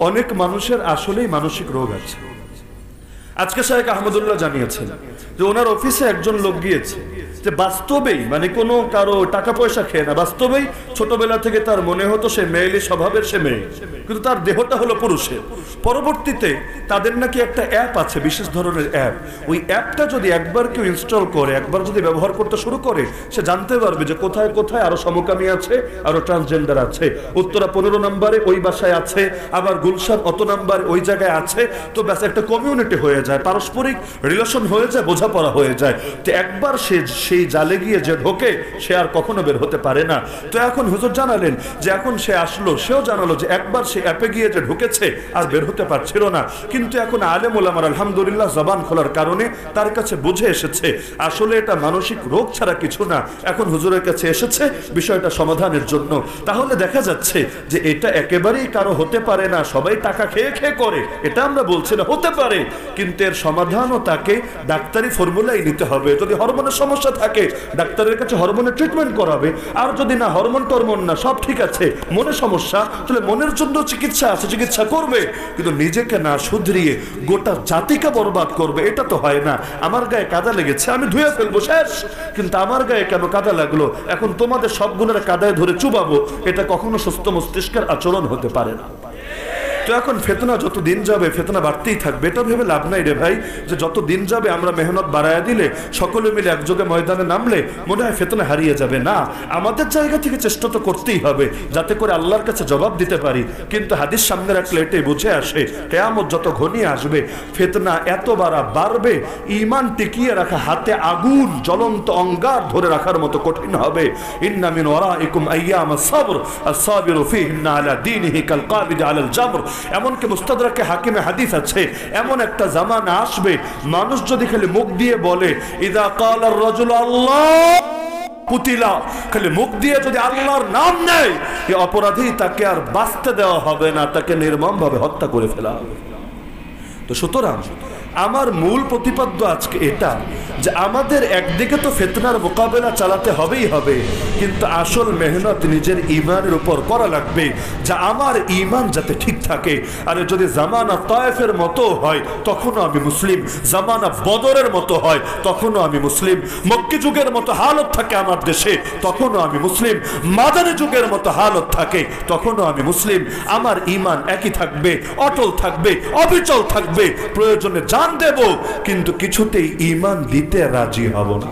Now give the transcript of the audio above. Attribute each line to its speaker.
Speaker 1: অনেক মানুষের আসলেই মানসিক রোগ আছে। আজকে শাহেখ আহমদুল্লাহ জানিয়েছেন যে ওনার অফিসে একজন লোক গিয়েছে যে বাস্তবেই মানে কোনো কারো টাকা পয়সা খেয়ে না, বাস্তবেই ছোটবেলা থেকে তার মনে হতো সে মেয়েলি স্বভাবের, সে মেয়ে, কিন্তু তার দেহটা হলো পুরুষের। পরবর্তীতে তাদের নাকি একটা অ্যাপ আছে, বিশেষ ধরনের অ্যাপ। ওই অ্যাপটা যদি একবার কেউ ইনস্টল করে, একবার যদি ব্যবহার করতে শুরু করে, সে জানতে পারবে যে কোথায় কোথায় আরো সমকামী আছে, আরো ট্রান্সজেন্ডার আছে। উত্তরা 15 নম্বরে ওই বাসায় আছে, আবার গুলশান অত নাম্বার ওই জায়গায় আছে। তো ব্যাস একটা কমিউনিটি হয়ে যায়, পারস্পরিক রিলেশন হয়ে যায়, বোঝাপড়া হয়ে যায়। তো একবার সেই জালে গিয়ে যে ঢোকে সে আর কখনো বের হতে পারে না। তো এখন হুজুর জানালেন যে এখন সে আসলো, সেও জানালো যে একবার সে অ্যাপে গিয়ে যে ঢুকেছে আর বের হতে পারছিল না। কিন্তু এখন আলেম ওলামার আলহামদুলিল্লাহ জবান খোলার কারণে তার কাছে বুঝে এসেছে আসলে এটা মানসিক রোগ ছাড়া কিছু না। এখন হুজুরের কাছে এসেছে বিষয়টা সমাধানের জন্য। তাহলে দেখা যাচ্ছে যে এটা একেবারেই কারো হতে পারে না, সবাই টাকা খেয়ে খেয়ে করে, এটা আমরা বলছি না, হতে পারে, কিন্তু এর সমাধানও তাকে ডাক্তারি ফর্মুলাই নিতে হবে। যদি হরমোনের সমস্যা থাকে ডাক্তারের কাছে হরমোনের ট্রিটমেন্ট করাবে, আর যদি না হরমোন টরমোন না সব ঠিক আছে, মনে সমস্যা, তাহলে মনের জন্য চিকিৎসা আছে, চিকিৎসা করবে। কিন্তু নিজেকে না শুধরিয়ে গোটা জাতিকে বরবাদ করবে, এটা তো হয় না। আমার গায়ে কাদা লেগেছে, আমি ধুয়ে ফেলবো, শেষ। কিন্তু আমার গায়ে কেন কাদা লাগলো, এখন তোমাদের সব গুণের কাদায় ধরে চুবাবো, এটা কখনো সুস্থ মস্তিষ্কের আচরণ হতে পারে না। তো এখন ফেতনা যত দিন যাবে ফেতনা বাড়তেই থাকবে। এটা ভেবে লাভ নাই রে ভাই যে যত দিন যাবে আমরা মেহনত বাড়ায়া দিলে, সকলে মিলে একযোগে ময়দানে নামলে মনে হয় ফেতনা হারিয়ে যাবে। না, আমাদের জায়গা থেকে চেষ্টা তো করতেই হবে যাতে করে আল্লাহর কাছে জবাব দিতে পারি। কিন্তু হাদিস সামনে রাখলে এটাই বুঝে আসে কিয়ামত যত ঘনিয়ে আসবে ফেতনা এত বাড়বে, ঈমান টিকিয়ে রাখা হাতে আগুন জ্বলন্ত অঙ্গার ধরে রাখার মতো কঠিন হবে। ইন্না মিন ওয়ারাইকুম আইয়ামাস সাবর আস-সাবিরু ফীহিন্না আলা দীনিহি কাল কাবিদ আলাল জামর। এমনকি মুস্তাদরাকে হাকিমে হাদিস আছে, এমন একটা জামানা আসবে মানুষ যদি খালি মুখ দিয়ে বলে ইযা ক্বালার রাজুলু আল্লাহ কুতিলা, খালি মুখ দিয়ে যদি আল্লাহর নাম নেয়, এই অপরাধী তাকে আর বাঁচতে দেওয়া হবে না, তাকে নির্মমভাবে হত্যা করে ফেলা হবে। তো সুতরাং আমার মূল প্রতিপাদ্য আজকে এটা যে আমাদের একদিকে তো ফিতনার মোকাবেলা চালাতে হবেই হবে, কিন্তু আসল মেহনত নিজের ঈমানের উপর করা লাগবে, যা আমার ঈমান যাতে ঠিক থাকে। আর যদি জামানা তায়েফের মতো হয় তখনও আমি মুসলিম, জামানা বদরের মতো হয় তখনও আমি মুসলিম, মক্কি যুগের মতো হালত থাকে আমার দেশে তখনও আমি মুসলিম, মাদানী যুগের মতো হালত থাকে তখনও আমি মুসলিম। আমার ঈমান একই থাকবে, অটল থাকবে, অবিচল থাকবে। প্রয়োজনে জান দেব, কিন্তু কিছুতেই ঈমান দিতে রাজি হব না।